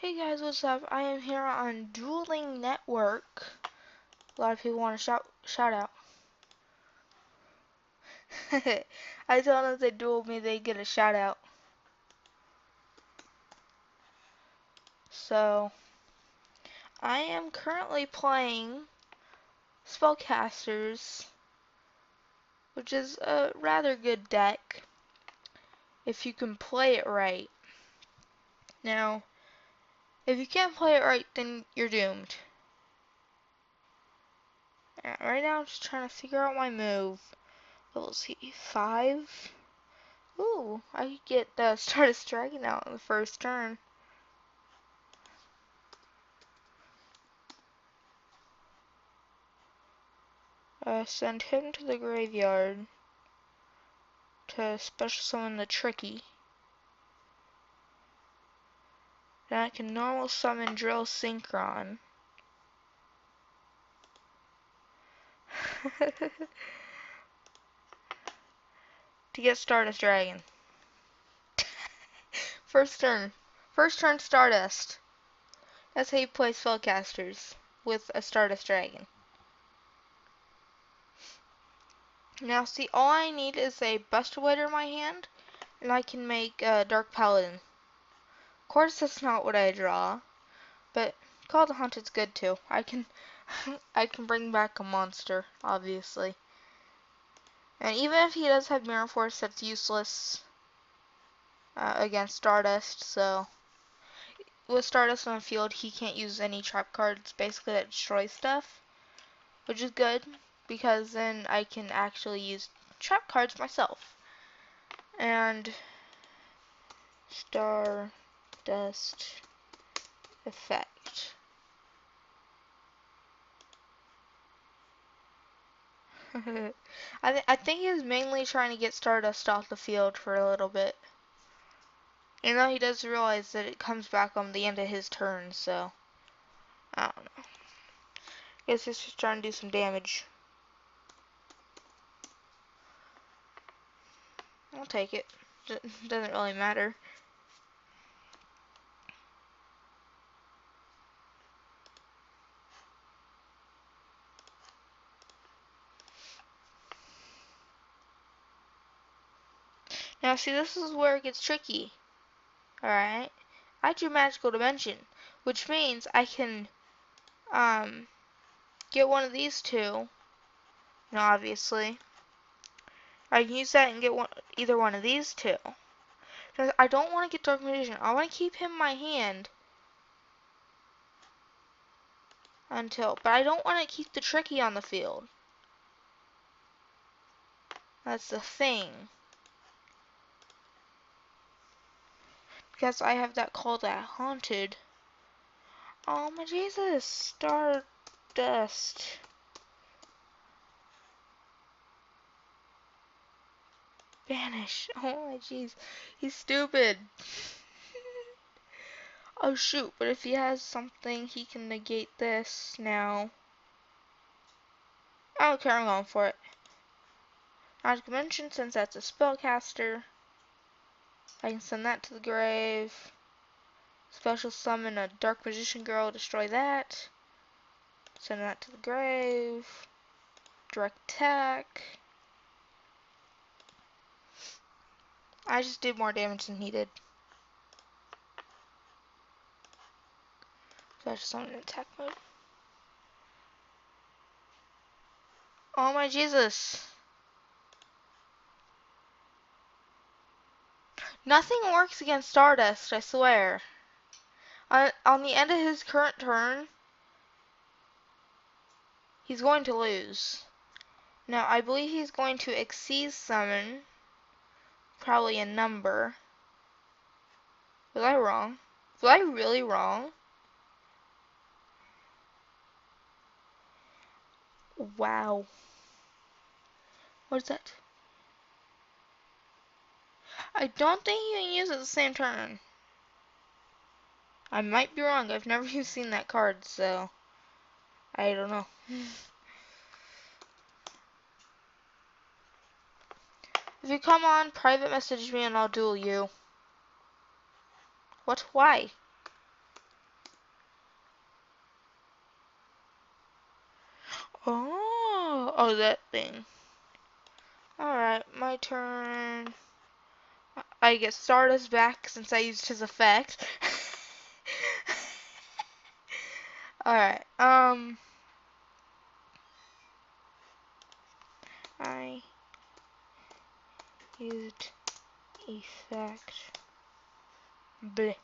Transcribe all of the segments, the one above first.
Hey guys, what's up? I am here on Dueling Network. A lot of people want to shout out. I told them if they duel me, they get a shout out. So, I am currently playing Spellcasters, which is a rather good deck if you can play it right. Now, if you can't play it right, then you're doomed. And right now, I'm just trying to figure out my move. Level C 5. Ooh, I could get the Stardust Dragon out in the first turn. Send him to the graveyard to special summon the Tricky. Then I can normal summon Drill Synchron. To get Stardust Dragon. First turn. First turn Stardust. That's how you play Spellcasters with a Stardust Dragon. Now see, all I need is a Buster-Wader in my hand, and I can make a Dark Paladin. Of course that's not what I draw, but Call the Haunted's good too. I can bring back a monster, obviously. And even if he does have Mirror Force, that's useless against Stardust, so with Stardust on the field, he can't use any trap cards, basically, that destroy stuff, which is good, because then I can actually use trap cards myself. And Stardust effect. I think he's mainly trying to get Stardust off the field for a little bit. You know, he does realize that it comes back on the end of his turn, so I don't know. Guess he's just trying to do some damage. I'll take it. Doesn't really matter. Now, see, this is where it gets tricky. Alright? I drew Magical Dimension, which means I can get one of these two. Obviously. I can use that and get either one of these two. Because I don't want to get Dark Magician. I want to keep him in my hand but I don't want to keep the Tricky on the field. That's the thing. Because I have that call that Haunted. Oh my Jesus, Stardust. Vanish. Oh my jeez. He's stupid. Oh shoot, but if he has something, he can negate this now. I don't care, I'm going for it. Not to mention, since that's a spellcaster, I can send that to the grave. Special summon a Dark Magician Girl, destroy that. Send that to the grave. Direct attack. I just did more damage than he did. So I just summoned attack mode. Oh my Jesus. Nothing works against Stardust, I swear. On the end of his current turn, he's going to lose. Now, I believe he's going to Exceed Summon, probably a number. Was I wrong? Was I really wrong? Wow. What is that? I don't think you can use it at the same turn. I might be wrong. I've never seen that card, so I don't know. If you come on, private message me and I'll duel you. What? Why? Oh, that thing. Alright, my turn. I get Stardust back since I used his effect. Alright, I used effect. Bleh.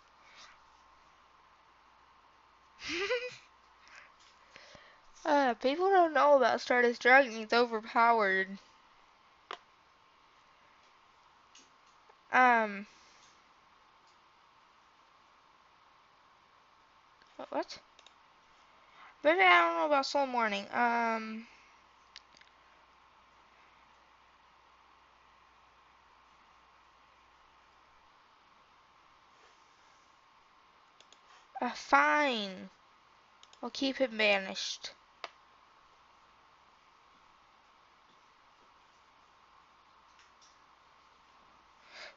People don't know about Stardust Dragon. He's overpowered. Um, what? Maybe I don't know about Soul Morning. Fine. We'll keep him banished.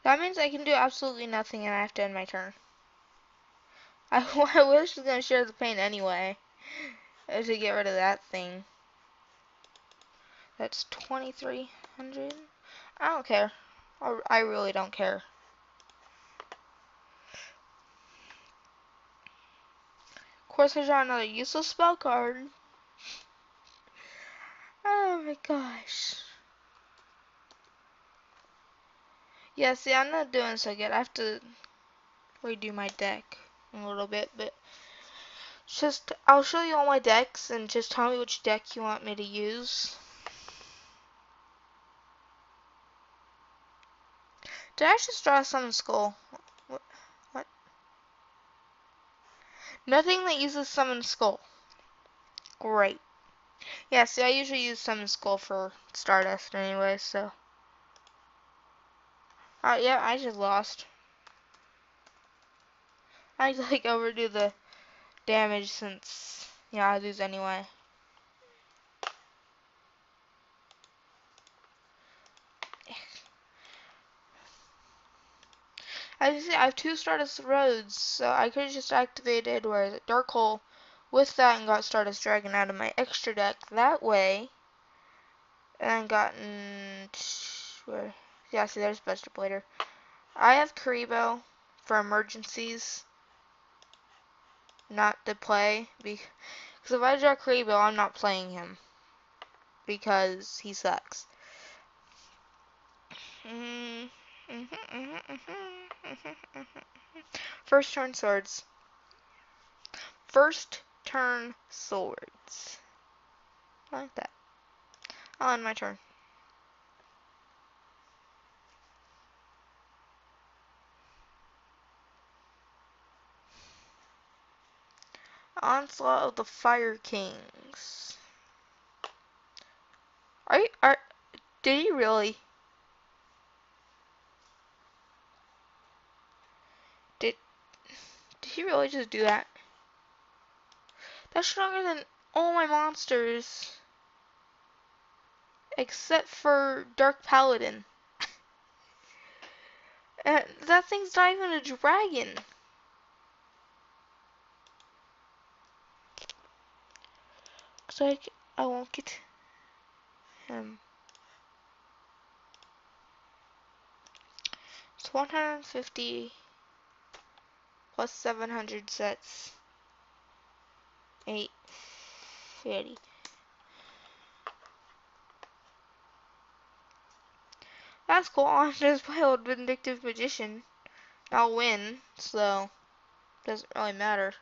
That means I can do absolutely nothing and I have to end my turn. I wish I was gonna share the pain anyway. To get rid of that thing. That's 2,300. I don't care. I really don't care. Of course, I draw another useless spell card. Oh my gosh. Yeah, see, I'm not doing so good. I have to redo my deck a little bit, but just I'll show you all my decks and just tell me which deck you want me to use. Did I just draw a Summon Skull? What? What? Nothing that uses Summon Skull. Great. Yeah, see, I usually use Summon Skull for Stardust anyway, so. Yeah, I just lost. I like overdo the damage since, yeah, I lose anyway. As you see, I have two Stardust Roads, so I could have just activated Dark Hole with that and got Stardust Dragon out of my extra deck that way. And gotten where? Yeah, see, there's Buster Blader. I have Karibo for emergencies, not to play because if I draw Karibo, I'm not playing him because he sucks. First turn swords. First turn swords. I like that. I'll end my turn. Onslaught of the Fire Kings. Did he really? Did he really just do that? That's stronger than all my monsters. Except for Dark Paladin. That thing's not even a dragon. Looks like I won't get him. It's 150 plus 700 sets. 850. That's cool. I'll just play old Vindictive Magician. I'll win, so doesn't really matter.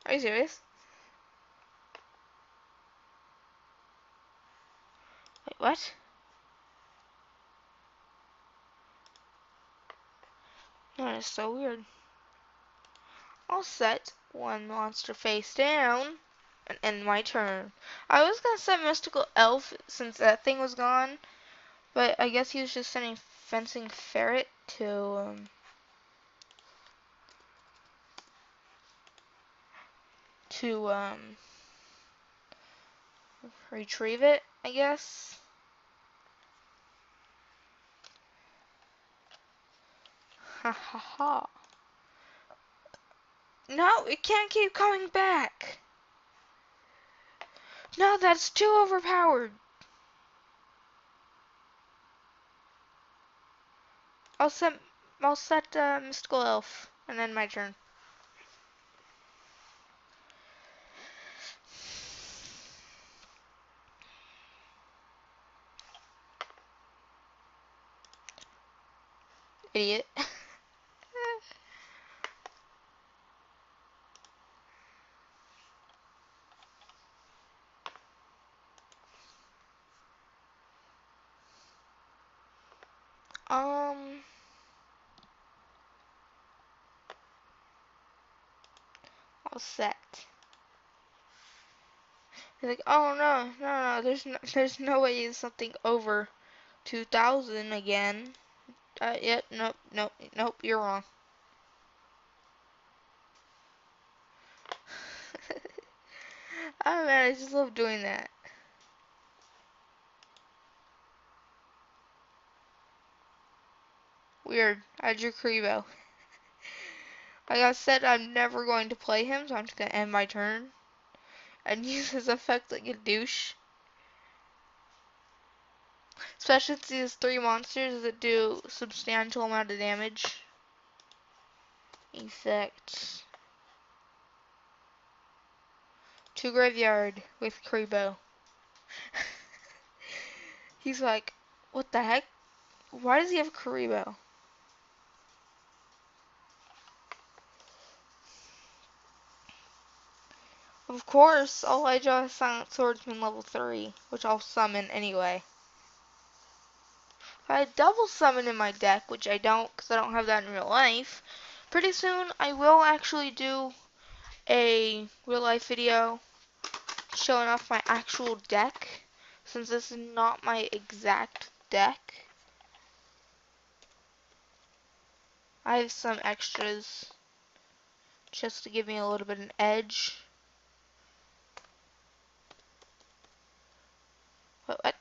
Are you serious? Wait, what? That is so weird. I'll set one monster face down and end my turn. I was gonna set Mystical Elf since that thing was gone, but I guess he was just sending Fencing Ferret to retrieve it, I guess. Ha ha ha. No, it can't keep coming back. No, that's too overpowered. I'll set Mystical Elf, and then my turn. Idiot. um, I'll set. He's like, oh no, there's no way it's something over 2,000 again. Yep, nope, you're wrong. Oh man, I just love doing that. Weird. I drew Karibo. Like I said, I'm never going to play him, so I'm just gonna end my turn and use his effect like a douche. Especially since he has 3 monsters that do substantial amount of damage. Effect. 2 graveyard with Karibo. He's like, what the heck? Why does he have Karibo? Of course, all I draw is Silent Swordsman level 3, which I'll summon anyway. If I had double summon in my deck, which I don't because I don't have that in real life, pretty soon I will actually do a real life video showing off my actual deck, since this is not my exact deck. I have some extras just to give me a little bit of an edge. What?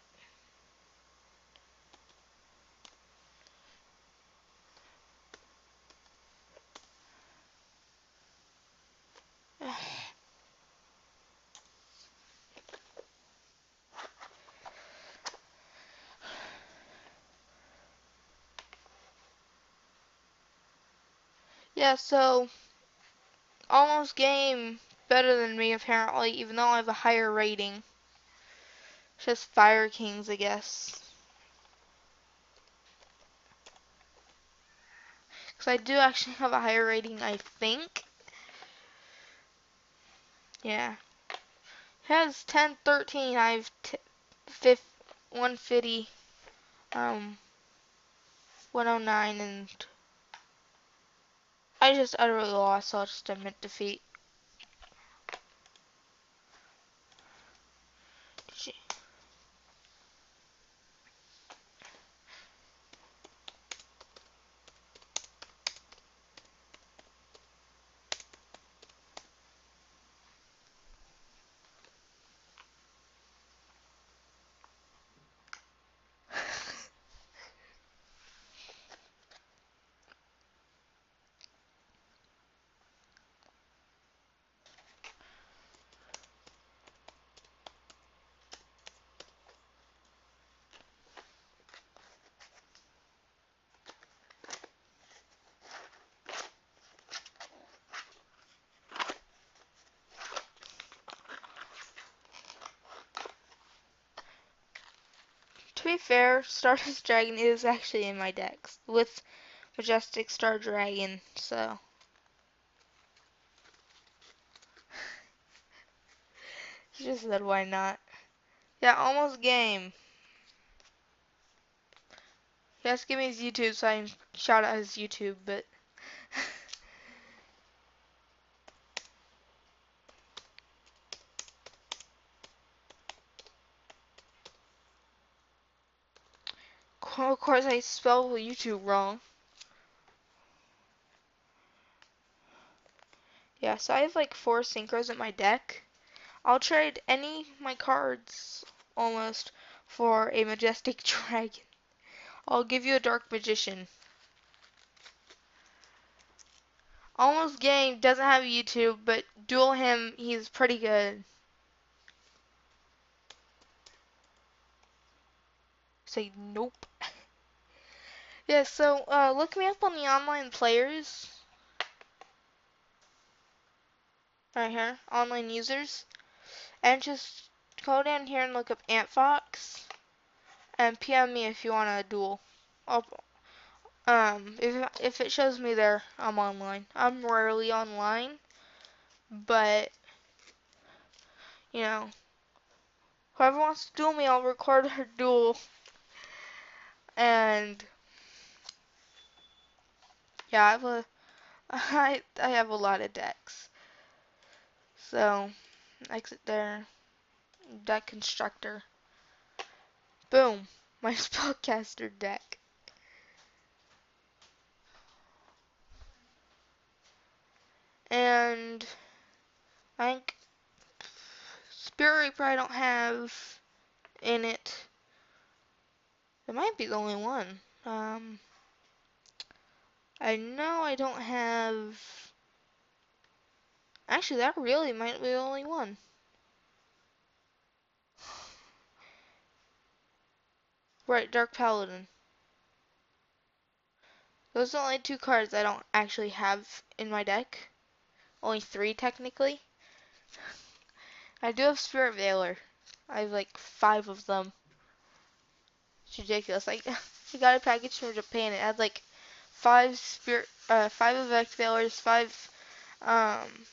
Yeah, so almost game better than me apparently, even though I have a higher rating. Just Fire Kings, I guess. Because I do actually have a higher rating, I think. Yeah. It has 10, 13. I have 150, 109, and I just utterly lost, so I'll just admit defeat. To be fair, Stardust Dragon is actually in my decks with Majestic Star Dragon, so. He just said, why not? Yeah, almost game. He has to give me his YouTube, so I can shout out his YouTube, but. Of course, I spelled YouTube wrong. Yeah, so I have like 4 synchros in my deck. I'll trade any of my cards almost for a Majestic Dragon. I'll give you a Dark Magician. Almost Game doesn't have YouTube, but duel him, he's pretty good. Say nope. Yeah, so look me up on the online players right here, online users, and just go down here and look up Ant Fox and PM me if you want a duel. I'll, if it shows me there, I'm online. I'm rarely online, but you know, whoever wants to duel me, I'll record her duel. And yeah, I have a lot of decks. So exit there, deck constructor. Boom, my spellcaster deck. And I think Spirit Reaper I don't have in it. It might be the only one. I know I don't have. Actually, that really might be the only one. Right, Dark Paladin. Those are the only two cards I don't actually have in my deck. Only three, technically. I do have Spirit Veiler. I have like 5 of them. It's ridiculous. Like, I got a package from Japan. It had like 5 Effect Veilers, 5 um,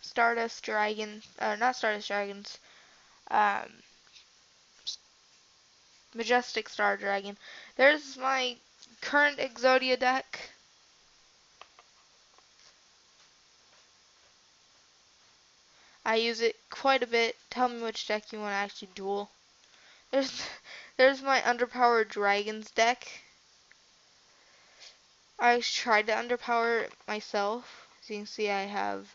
Stardust Dragons, not Stardust Dragons, um, Majestic Star Dragon. There's my current Exodia deck. I use it quite a bit. Tell me which deck you want to actually duel. There's there's my underpowered dragons deck. I tried to underpower it myself. As you can see, I have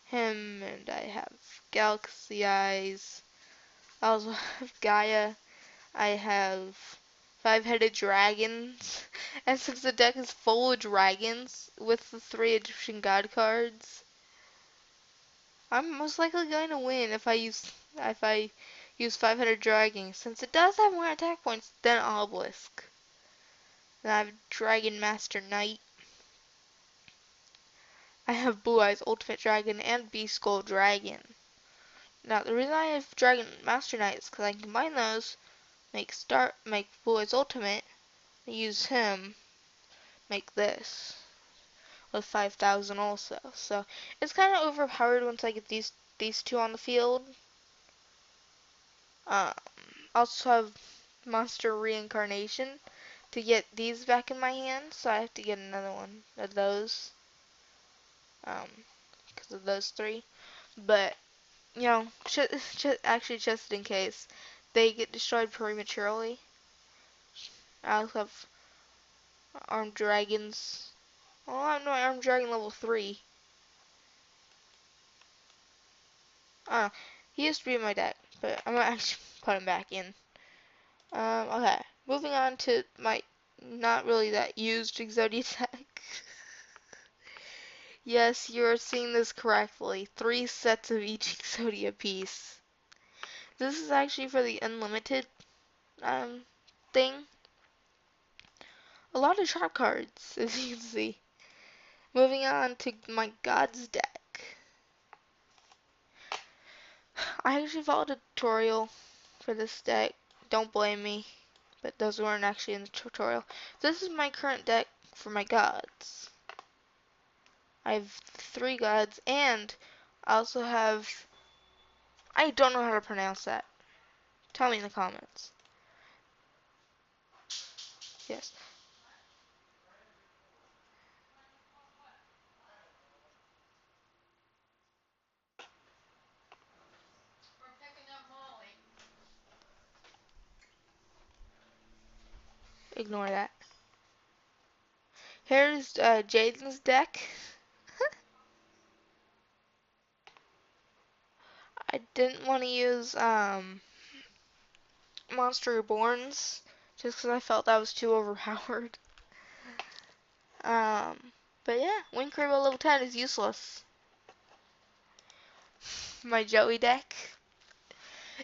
him, and I have Galaxy Eyes. I also have Gaia. I have 5-headed dragons. And since the deck is full of dragons with the 3 Egyptian god cards, I'm most likely going to win if I use 500 dragons, since it does have more attack points than Obelisk. Then I have Dragon Master Knight. I have Blue Eyes Ultimate Dragon and Beast Skull Dragon. Now the reason I have Dragon Master Knight is because I can combine those, make Blue Eyes Ultimate, use him, make this with 5,000 also. So it's kind of overpowered once I get these two on the field. Um, also have Monster Reincarnation to get these back in my hand, so I have to get another one of those because of those 3. But you know, actually just in case they get destroyed prematurely, I also have Armed Dragons. Oh, I have no Armed Dragon level 3. Oh, he used to be in my deck, but I'm gonna actually put him back in. Okay, moving on to my not really that used Exodia deck. Yes, you are seeing this correctly. 3 sets of each Exodia piece. This is actually for the unlimited thing. A lot of trap cards, as you can see. Moving on to my Gods deck. I actually followed a tutorial for this deck. Don't blame me, but those weren't actually in the tutorial. This is my current deck for my Gods. I have 3 Gods, and I also have... I don't know how to pronounce that. Tell me in the comments. Yes. Ignore that. Here's Jaden's deck. I didn't want to use Monster Reborns just because I felt that was too overpowered. But yeah, Wind Rainbow level 10 is useless. My Joey deck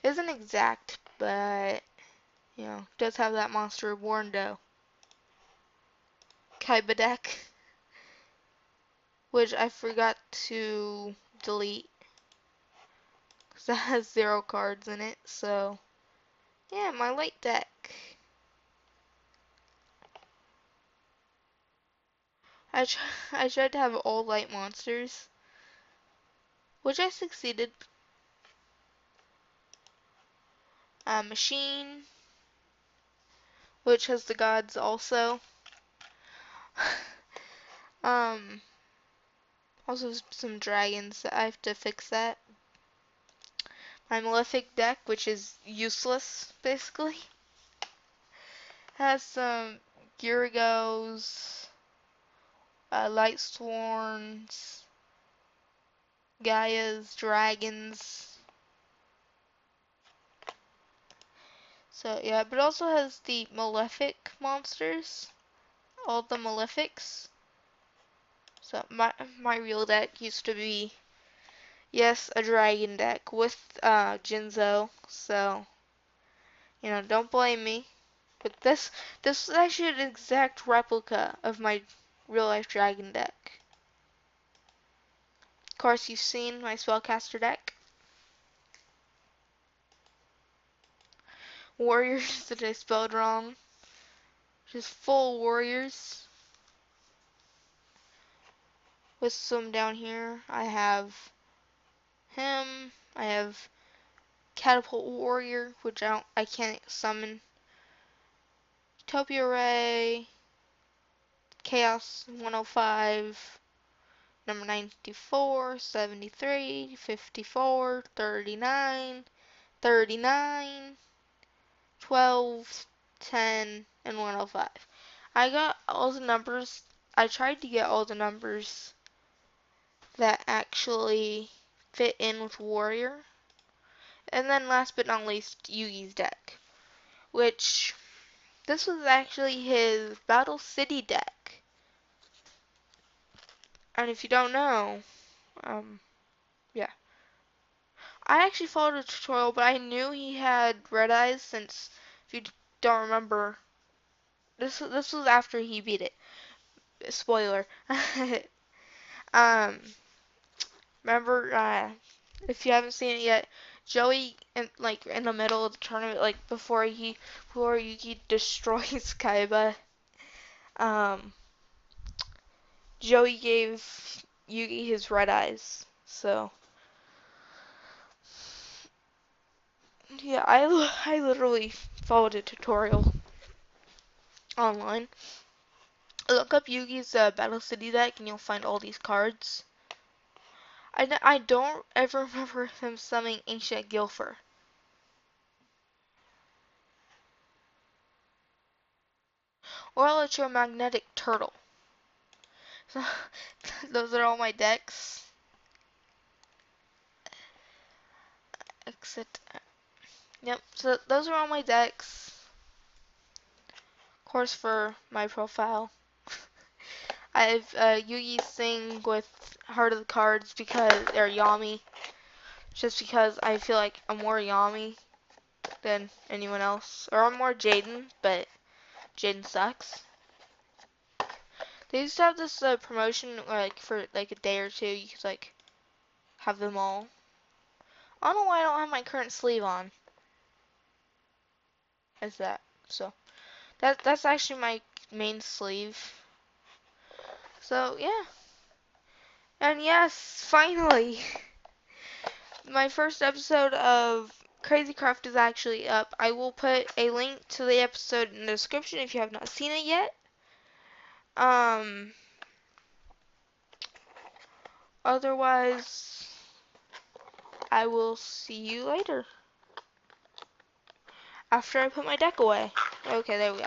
isn't exact, but does have that monster reborn though. Kaiba deck, which I forgot to delete because that has 0 cards in it. So yeah, my light deck. I tried to have all light monsters, which I succeeded. Machine, which has the gods also. um, Also some dragons. I have to fix that. My Malefic deck, which is useless, basically, has some Gyrgos, Lightsworns, Gaias, dragons. So yeah, but it also has the Malefic monsters, all the Malefics. So my real deck used to be, yes, a dragon deck with Jinzo. So don't blame me. But this is actually an exact replica of my real life dragon deck. Of course, you've seen my spellcaster deck. Warriors that I spelled wrong. Just full warriors. With some down here. I have him. I have Catapult Warrior, which I can't summon. Utopia Ray. Chaos 105. Number 94, 73, 54, 39, 39, 12, 10, and 105. I got all the numbers. I tried to get all the numbers that actually fit in with Warrior. And then last but not least, Yugi's deck. Which, this was actually his Battle City deck. And if you don't know, yeah. I actually followed a tutorial, but I knew he had red eyes since, if you don't remember, this was after he beat it. Spoiler. um, Remember, if you haven't seen it yet, Joey, in the middle of the tournament, before Yuki destroys Kaiba, um, Joey gave Yugi his red eyes. So yeah, I literally followed a tutorial online. Look up Yugi's Battle City deck and you'll find all these cards. I don't ever remember him summoning Ancient Gilfer. Or Electromagnetic Turtle. So, those are all my decks. Exit. Yep, so those are all my decks. Of course, for my profile. I have Yugi Sing with Heart of the Cards or Yami. Just because I feel like I'm more Yami than anyone else. Or I'm more Jaden, but Jaden sucks. They used to have this promotion for a day or two. You could have them all. I don't know why I don't have my current sleeve on. Is that so? That's actually my main sleeve. So yeah. And yes, finally, my first episode of Crazy Craft is actually up. I will put a link to the episode in the description if you have not seen it yet. Otherwise, I will see you later. After I put my deck away. Okay, there we go.